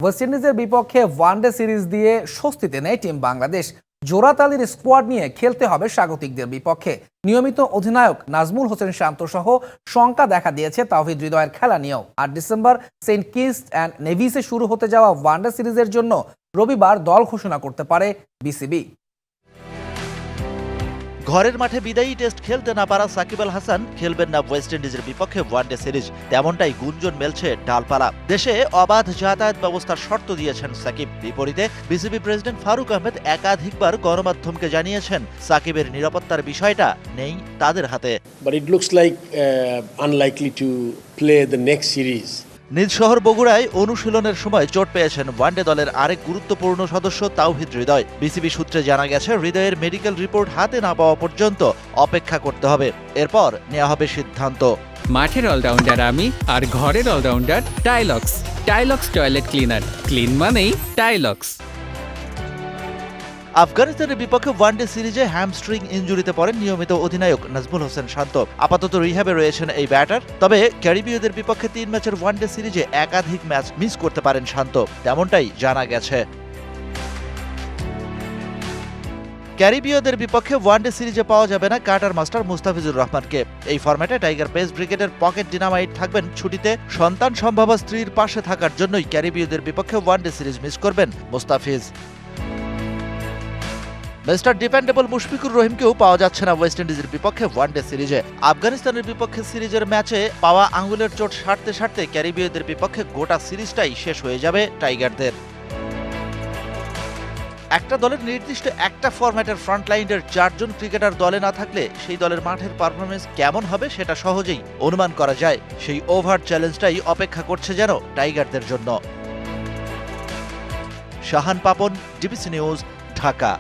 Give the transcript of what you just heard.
West ইন্ডিজের বিপক্ষে one day series দিয়ে স্বস্তিতে নেই টিম বাংলাদেশ। জোড়াতালির স্কোয়াড নিয়ে খেলতে হবে স্বাগতিকদের বিপক্ষে। নিয়মিত অধিনায়ক নাজমুল হোসেন শান্ত সহ শঙ্কা দেখা দিয়েছে তাওহিদ হৃদয়ের খেলা নিয়েও। 8 ডিসেম্বর সেন্ট কিটস অ্যান্ড নেভিসে শুরু হতে যাওয়া ওয়ানডে সিরিজের জন্য রবিবার দল ঘোষণা করতে পারে বিসিবি। ঘরের মাঠে বিদায়ী টেস্ট খেলতে না পারা সাকিব আল হাসান খেলবেন না ওয়েস্ট ইন্ডিজের বিপক্ষে ওয়ানডে সিরিজ, তেমনটাই গুঞ্জন মেলছে ডালপালা। দেশে অবাধ যাতায়াত ব্যবস্থার শর্ত দিয়েছেন সাকিব। বিপরীতে বিসিবি প্রেসিডেন্ট ফারুক আহমেদ একাধিকবার গণমাধ্যমকে জানিয়েছেন সাকিবের নিরাপত্তার বিষয়টা নেই তাদের হাতে। But it looks like unlikely to play the next series. নিজ শহর বগুড়ায় অনুশীলনের সময় চোট পেয়েছেন ওয়ানডে দলের আরেক গুরুত্বপূর্ণ সদস্য তাওহিদ হৃদয়। বিসিবি সূত্রে জানা গেছে, হৃদয়ের মেডিকেল রিপোর্ট হাতে না পাওয়া পর্যন্ত অপেক্ষা করতে হবে, এরপর নেওয়া হবে সিদ্ধান্ত। মাঠের অলরাউন্ডার আমি, আর ঘরের allrounder Tylox. Tylox toilet cleaner, clean মানেই টাইলক্স। আফগানিস্তানের বিপক্ষে ওয়ানডে সিরিজে হ্যামস্ট্রিং ইনজুরিতে পড়েন নিয়মিত অধিনায়ক নাজমুল হোসেন শান্ত। আপাতত রিহ্যাবে রয়েছেন এই ব্যাটার। তবে ক্যারিবীয়দের বিপক্ষে 3 ম্যাচের ওয়ানডে সিরিজে একাধিক ম্যাচ মিস করতে পারেন শান্ত, তেমনটাই জানা গেছে। ক্যারিবীয়দের বিপক্ষে ওয়ানডে সিরিজে পাওয়া যাবে না কাটার মাস্টার মুস্তাফিজুর রহমানকে। এই ফরম্যাটে টাইগার পেস ব্রিগেডের পকেট ডিনামাইট থাকবেন ছুটিতে। সন্তান সম্ভাবা স্ত্রীর পাশে থাকার জন্যই ক্যারিবীয়দের বিপক্ষে ওয়ানডে সিরিজ মিস করবেন মুস্তাফিজ। মিস্টার ডিপেন্ডেবল মুশফিকুর রহিমকেও পাওয়া যাচ্ছে না ওয়েস্ট ইন্ডিজের বিপক্ষে ওয়ানডে সিরিজে। আফগানিস্তানের বিপক্ষে সিরিজের ম্যাচে পাওয়া আঙ্গুলের চোট সারতে সারতে ক্যারিবীয়দের বিপক্ষে গোটা সিরিজটাই শেষ হয়ে যাবে টাইগারদের। একটা দলের নির্দিষ্ট একটা ফরম্যাটের ফ্রন্টলাইনের 4 জন ক্রিকেটার দলে না থাকলে সেই দলের মাঠের পারফরমেন্স কেমন হবে সেটা সহজেই অনুমান করা যায়। সেই ওভার চ্যালেঞ্জটাই অপেক্ষা করছে যেন টাইগারদের জন্য। Shahan Papon, DBC news, Dhaka.